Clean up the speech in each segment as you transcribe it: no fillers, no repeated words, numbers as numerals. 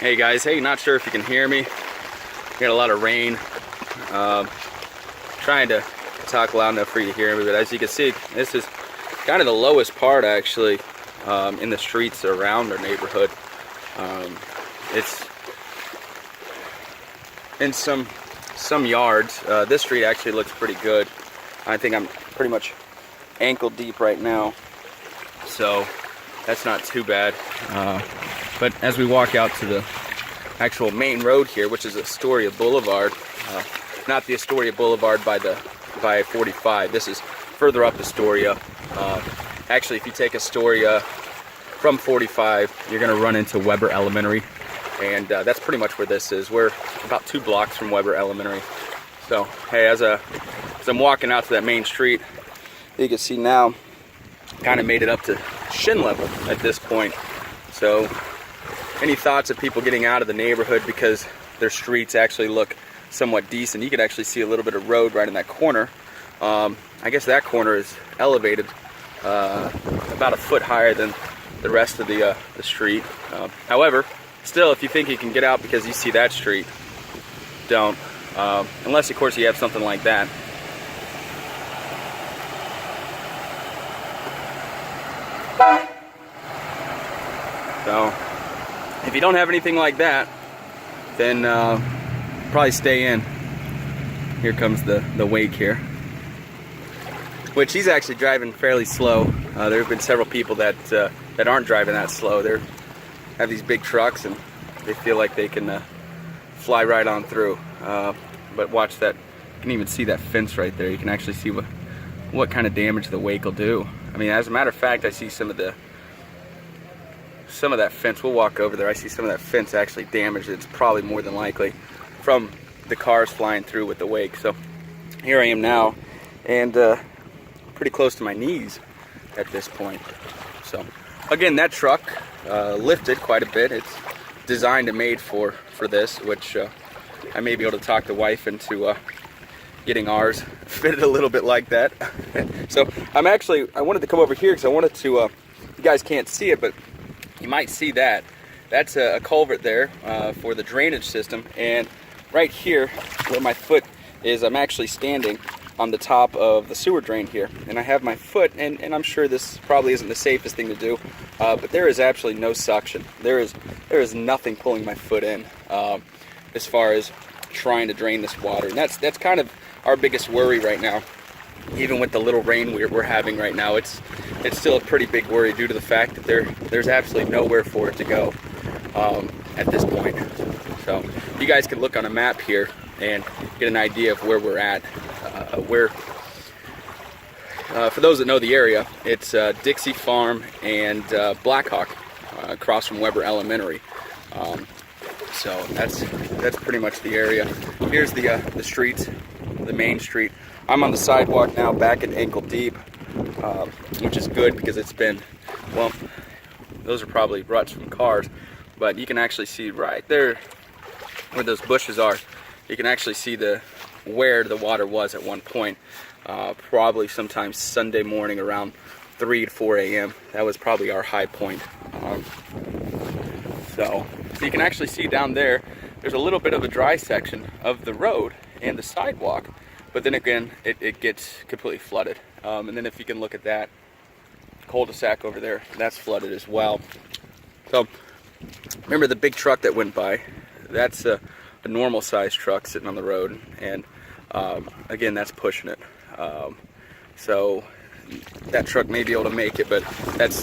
Hey guys, hey, not sure if you can hear me. Got a lot of rain. Trying to talk loud enough for you to hear me, but as you can see, this is kind of the lowest part actually in the streets around our neighborhood. It's in some yards. This street actually looks pretty good. I think I'm pretty much ankle deep right now, so that's not too bad. But as we walk out to the actual main road here, which is Astoria Boulevard, not the Astoria Boulevard by 45. This is further up Astoria. Actually, if you take Astoria from 45, you're going to run into Weber Elementary, and that's pretty much where this is. We're about 2 blocks from Weber Elementary. So, hey, as I'm walking out to that main street, you can see now, kind of made it up to shin level at this point. So, any thoughts of people getting out of the neighborhood because their streets actually look somewhat decent? You can actually see a little bit of road right in that corner. I guess that corner is elevated about a foot higher than the rest of the street. However, still, if you think you can get out because you see that street, don't. Unless, of course, you have something like that. So, if you don't have anything like that, then probably stay in. Here comes the wake here, which he's actually driving fairly slow. There have been several people that aren't driving that slow. They have these big trucks and they feel like they can fly right on through. But watch that. You can even see that fence right there. You can actually see what kind of damage the wake will do. I mean, as a matter of fact, I see some of that fence. We'll walk over there. I see some of that fence actually damaged. It's probably more than likely from the cars flying through with the wake. So here I am now, and pretty close to my knees at this point. So again, that truck lifted quite a bit. It's designed and made for this, which I may be able to talk the wife into getting ours fitted a little bit like that. So I wanted to come over here because I wanted to, you guys can't see it, but you might see that. That's a culvert there for the drainage system. And right here where my foot is, I'm actually standing on the top of the sewer drain here. And I have my foot, and I'm sure this probably isn't the safest thing to do, but there is absolutely no suction. There is nothing pulling my foot in as far as trying to drain this water. And that's kind of our biggest worry right now. Even with the little rain we're having right now, it's still a pretty big worry due to the fact that there's absolutely nowhere for it to go at this point. So you guys can look on a map here and get an idea of where we're at. For those that know the area, it's Dixie Farm and Blackhawk across from Weber Elementary. So that's pretty much the area. Here's the street, the main street. I'm on the sidewalk now, back at ankle deep, which is good because it's been, well, those are probably ruts from cars, but you can actually see right there where those bushes are. You can actually see where the water was at one point, probably sometime Sunday morning around 3 to 4 a.m. That was probably our high point. So you can actually see down there, there's a little bit of a dry section of the road and the sidewalk. But then again, it gets completely flooded. And then if you can look at that cul-de-sac over there, that's flooded as well. So remember the big truck that went by? That's a normal sized truck sitting on the road. And again, that's pushing it. So that truck may be able to make it, but that's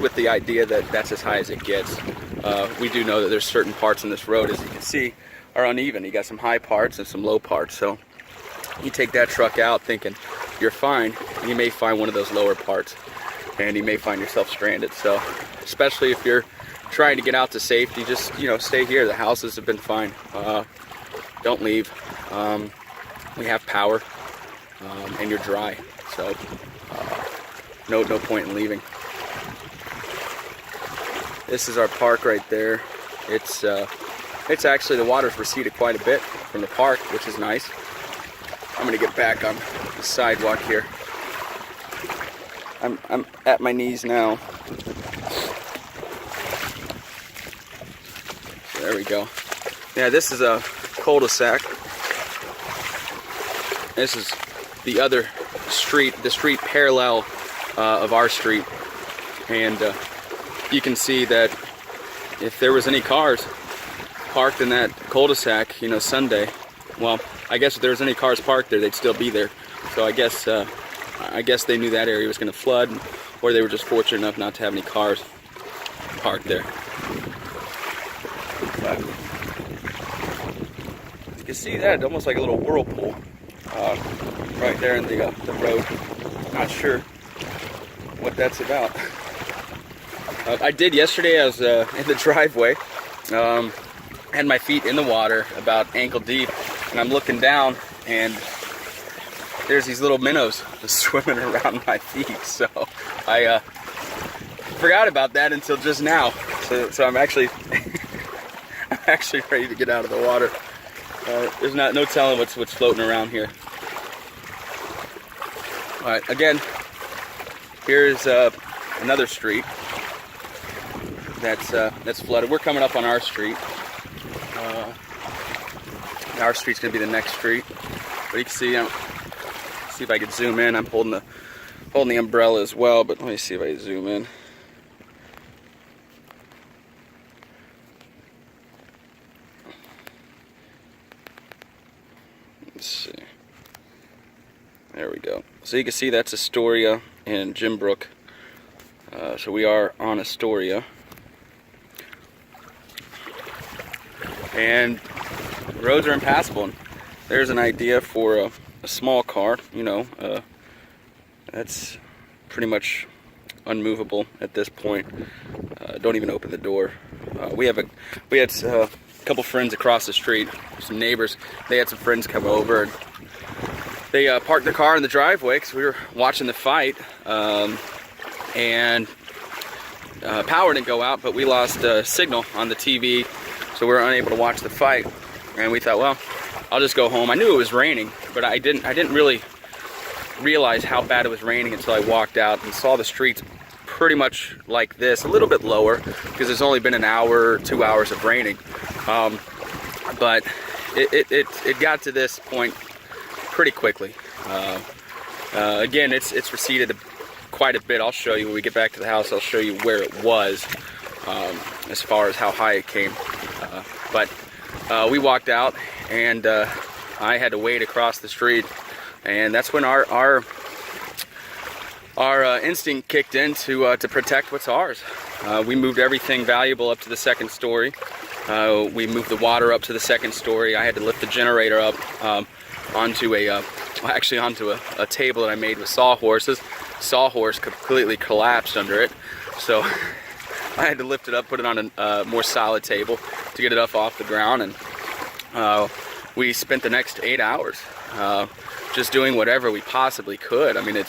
with the idea that that's as high as it gets. We do know that there's certain parts in this road, as you can see, are uneven. You got some high parts and some low parts. So you take that truck out thinking you're fine, you may find one of those lower parts and you may find yourself stranded. So especially if you're trying to get out to safety, just stay here. The houses have been fine. Don't leave. We have power and you're dry, so no point in leaving. This is our park right there. It's actually, the water's receded quite a bit from the park, which is nice. I'm gonna get back on the sidewalk here. I'm at my knees now. There we go. Yeah, this is a cul-de-sac. This is the other street, the street parallel of our street. And you can see that if there was any cars parked in that cul-de-sac, you know, Sunday, well, I guess if there was any cars parked there, they'd still be there. So I guess they knew that area was going to flood, or they were just fortunate enough not to have any cars parked there. But you can see that, almost like a little whirlpool right there in the road. Not sure what that's about. I did yesterday. I was in the driveway, had my feet in the water about ankle deep, and I'm looking down, and there's these little minnows swimming around my feet. So I forgot about that until just now. So I'm actually I'm actually ready to get out of the water. There's no telling what's floating around here. All right, again, here's another street that's flooded. We're coming up on our street. Our street's gonna be the next street. But you can see, see if I can zoom in. I'm holding the umbrella as well, but let me see if I zoom in. Let's see. There we go. So you can see that's Astoria and Jimbrook. So we are on Astoria. And the roads are impassable. And there's an idea for a small car, you know, that's pretty much unmovable at this point. Don't even open the door. We had a couple friends across the street, some neighbors. They had some friends come over, and they parked their car in the driveway because we were watching the fight, and power didn't go out, but we lost signal on the TV, so we were unable to watch the fight. And we thought, well, I'll just go home. I knew it was raining, but I didn't really realize how bad it was raining until I walked out and saw the streets pretty much like this, a little bit lower, because there's only been an hour or 2 hours of raining. But it got to this point pretty quickly. Again, it's receded quite a bit. I'll show you when we get back to the house. I'll show you where it was as far as how high it came. But we walked out, and I had to wade across the street, and that's when our instinct kicked in to protect what's ours. We moved everything valuable up to the second story. We moved the water up to the second story. I had to lift the generator up onto a table that I made with sawhorses. Sawhorse completely collapsed under it, so I had to lift it up, put it on a more solid table to get it up off the ground, and we spent the next 8 hours just doing whatever we possibly could. I mean, you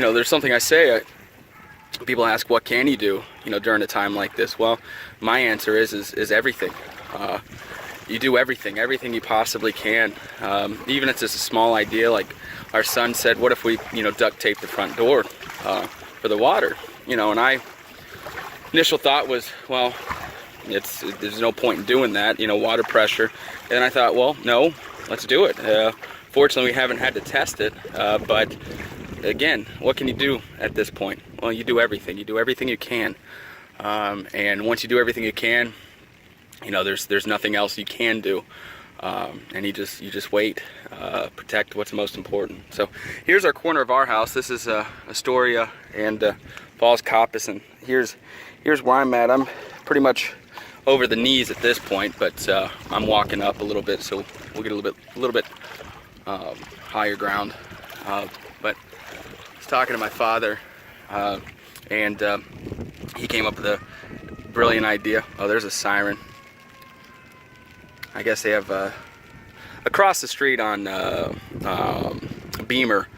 know, there's something I say. People ask, what can you do, you know, during a time like this? Well, my answer is everything. You do everything you possibly can. Even if it's just a small idea, like our son said, what if we, you know, duct tape the front door for the water? You know, and initial thought was, well, there's no point in doing that, you know, water pressure. And I thought, well, no, let's do it. Fortunately, we haven't had to test it, but again, what can you do at this point? Well, you do everything. You do everything you can, and once you do everything you can, you know, there's nothing else you can do, and you just wait, protect what's most important. So here's our corner of our house. This is Astoria and Falls Coppice, and here's where I'm at. I'm pretty much over the knees at this point, but I'm walking up a little bit, so we'll get a little bit higher ground. But I was talking to my father, and he came up with a brilliant idea. Oh, there's a siren. I guess they have across the street on Beamer.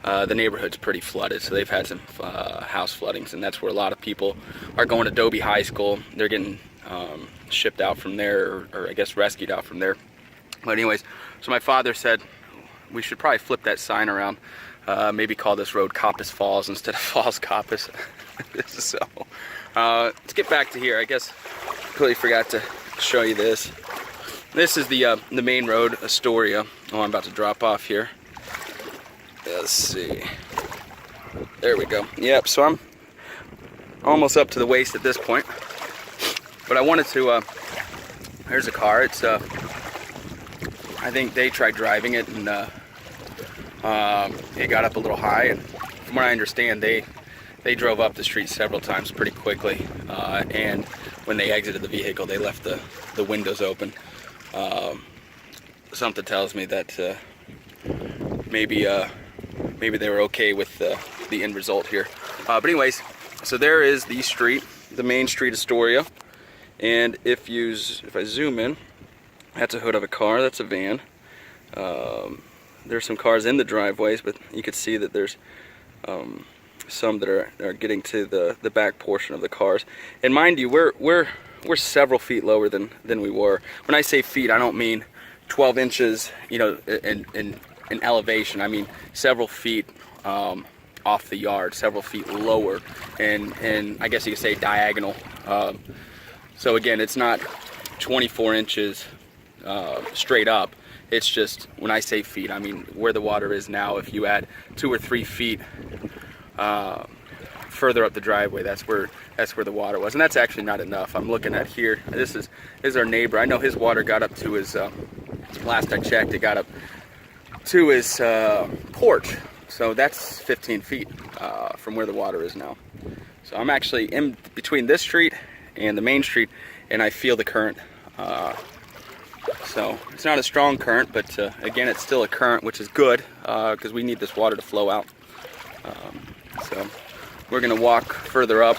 The neighborhood's pretty flooded, so they've had some house floodings, and that's where a lot of people are going to Dobie High School. They're getting shipped out from there, or I guess rescued out from there. But anyways, so my father said we should probably flip that sign around, maybe call this road Coppice Falls instead of Falls Coppice. So let's get back to here. I guess completely forgot to show you this. This is the main road, Astoria. Oh, I'm about to drop off here. Let's see. There we go. Yep, so I'm almost up to the waist at this point. But I wanted to, here's a car. It's, I think they tried driving it and it got up a little high. And from what I understand, they drove up the street several times pretty quickly. And when they exited the vehicle, they left the windows open. Something tells me that maybe they were okay with the end result here. But anyways, so there is the street, the main street, Astoria. And if I zoom in, that's a hood of a car. That's a van. There's some cars in the driveways, but you can see that there's some that are getting to the back portion of the cars. And mind you, we're several feet lower than we were. When I say feet, I don't mean 12 inches, you know, in elevation. I mean several feet off the yard, several feet lower, and I guess you could say diagonal. So again, it's not 24 inches straight up. It's just, when I say feet, I mean where the water is now. If you add 2 or 3 feet further up the driveway, that's where the water was, and that's actually not enough. I'm looking at here. This is our neighbor. I know his water got up to his. Last I checked, it got up to his porch. So that's 15 feet from where the water is now. So I'm actually in between this street and the main street, and I feel the current. So it's not a strong current, but again, it's still a current, which is good because we need this water to flow out. So we're gonna walk further up.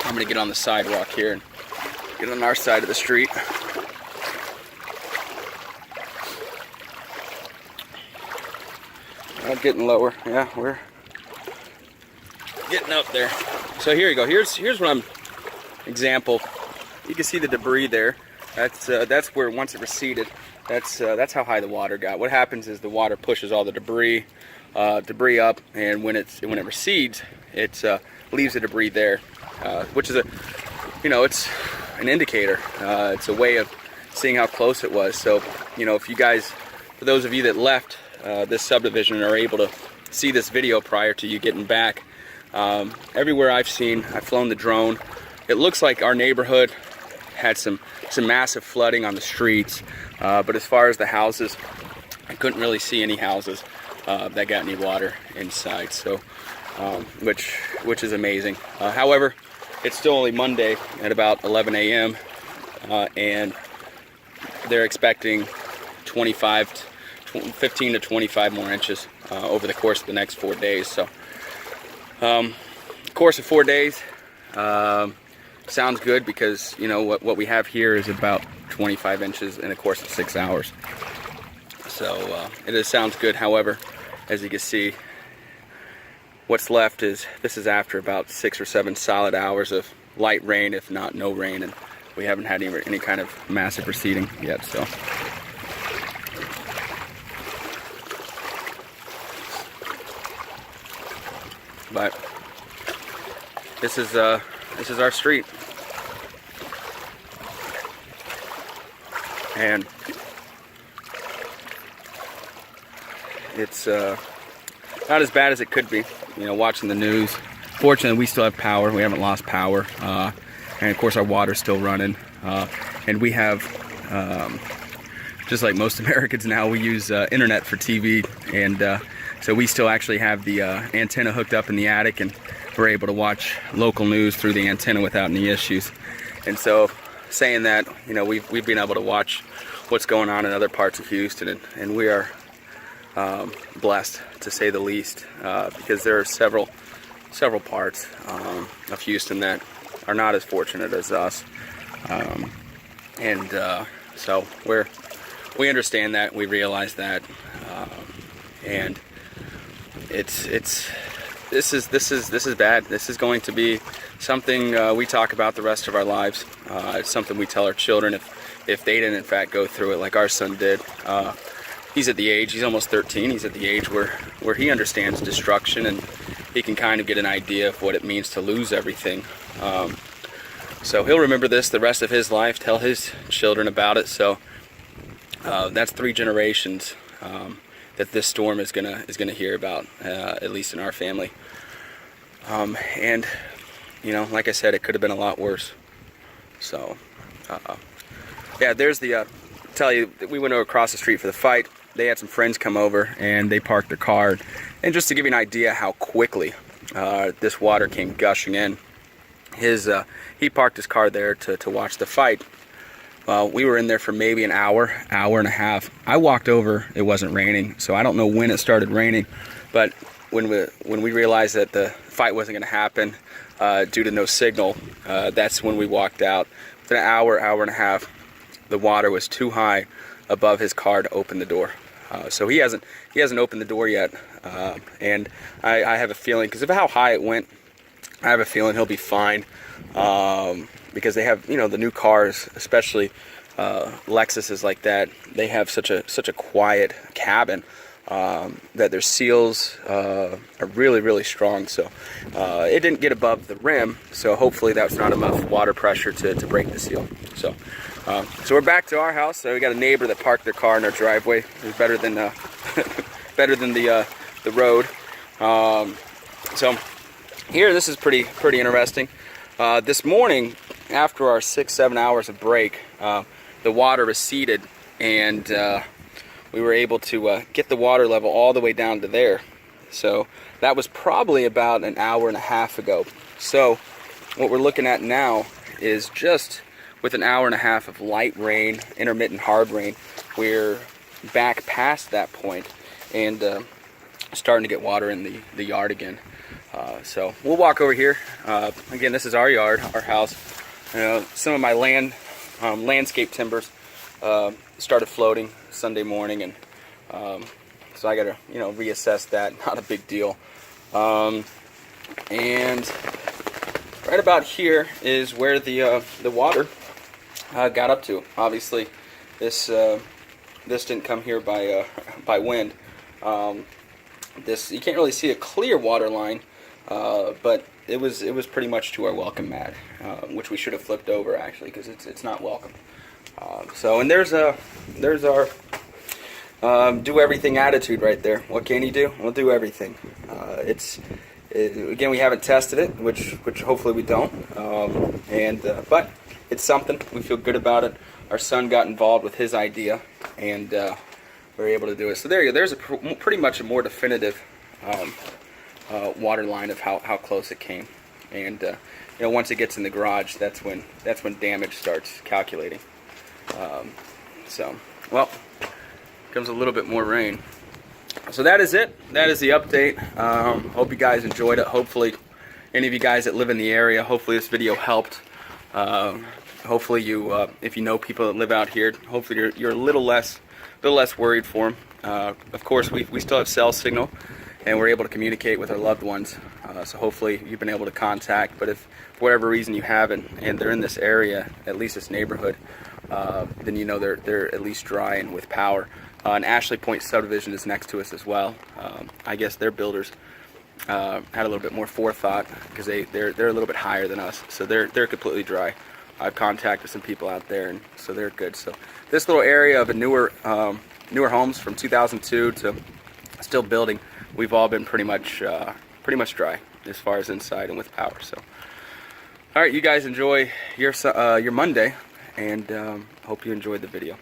I'm gonna get on the sidewalk here and get on our side of the street. Getting lower. Yeah, we're getting up there. So here you go. Here's what I'm. Example. You can see the debris there. That's where, once it receded, that's how high the water got. What happens is the water pushes all the debris up, and when it recedes, it leaves the debris there, which is it's an indicator. It's a way of seeing how close it was. So, if you guys, for those of you that left this subdivision, are able to see this video prior to you getting back, everywhere I've flown the drone, it looks like our neighborhood had some massive flooding on the streets, but as far as the houses, I couldn't really see any houses that got any water inside. So, which is amazing. However, it's still only Monday at about 11 a.m. And they're expecting 15 to 25 more inches over the course of the next 4 days. So, course of 4 days. Sounds good because what we have here is about 25 inches in the course of 6 hours. So it sounds good. However, as you can see, what's left is after about 6 or 7 solid hours of light rain, if not no rain, and we haven't had any kind of massive receding yet. So. But this is our street, and it's not as bad as it could be. Watching the news. Fortunately, we still have power. We haven't lost power, and of course our water's still running. And we have, just like most Americans now, we use internet for TV, and so we still actually have the antenna hooked up in the attic, and we're able to watch local news through the antenna without any issues. And so, saying that, we've been able to watch what's going on in other parts of Houston, and we are blessed, to say the least, because there are several parts of Houston that are not as fortunate as us, so we understand that, we realize that, and this is bad. This is going to be something we talk about the rest of our lives. It's something we tell our children if they didn't in fact go through it like our son did. He's at the age, he's almost 13, he's at the age where he understands destruction, and he can kind of get an idea of what it means to lose everything. So he'll remember this the rest of his life, tell his children about it. So that's 3 generations that this storm is gonna hear about, at least in our family. And you know, like I said, it could have been a lot worse. So yeah, there's the tell you, we went over across the street for the fight. They had some friends come over and they parked their car. And just to give you an idea how quickly this water came gushing in, he parked his car there to watch the fight. Well, we were in there for maybe an hour and a half. I walked over, it wasn't raining, so I don't know when it started raining, but when we realized that the fight wasn't going to happen due to no signal, that's when we walked out. Within an hour and a half, the water was too high above his car to open the door. So he hasn't opened the door yet, and I have a feeling, because of how high it went, I have a feeling he'll be fine, because they have, you know, the new cars, especially Lexuses like that, they have such a quiet cabin that their seals are really strong. So it didn't get above the rim, so hopefully that's not enough water pressure to break the seal. So we're back to our house. So we got a neighbor that parked their car in our driveway. It was better than the road. So here, this is pretty interesting. This morning, after our 6-7 hours of break, the water receded, and we were able to get the water level all the way down to there. So that was probably about an hour and a half ago. So what we're looking at now is just with an hour and a half of light rain, intermittent hard rain, we're back past that point and starting to get water in the yard again. So we'll walk over here. Again, this is our yard, our house. You know, some of my landscape timbers started floating Sunday morning, and so I gotta, you know, reassess that. Not a big deal. And right about here is where the water got up to. Obviously, this didn't come here by wind. This, you can't really see a clear water line, but it was pretty much to our welcome mat, which we should have flipped over actually, because it's not welcome. So, and there's our do everything attitude right there. What can he do? We'll do everything. Again, we haven't tested it, which hopefully we don't. But it's something. We feel good about it. Our son got involved with his idea, and we were able to do it. So there you go. There's pretty much a more definitive water line of how close it came. And you know, once it gets in the garage, that's when damage starts calculating. So, well, comes a little bit more rain. So that is it. That is the update. Hope you guys enjoyed it. Hopefully, any of you guys that live in the area, hopefully this video helped. Hopefully you, if you know people that live out here, hopefully you're a little less worried for them. Of course, we still have cell signal, and we're able to communicate with our loved ones. So hopefully you've been able to contact. But if for whatever reason you haven't, and they're in this area, at least this neighborhood, then you know they're at least dry and with power. And Ashley Point subdivision is next to us as well. I guess their builders had a little bit more forethought, because they're a little bit higher than us, so they're completely dry. I've contacted some people out there, and so they're good. So this little area of a newer homes from 2002 to still building, we've all been pretty much dry as far as inside and with power. So all right, you guys enjoy your Monday, and hope you enjoyed the video.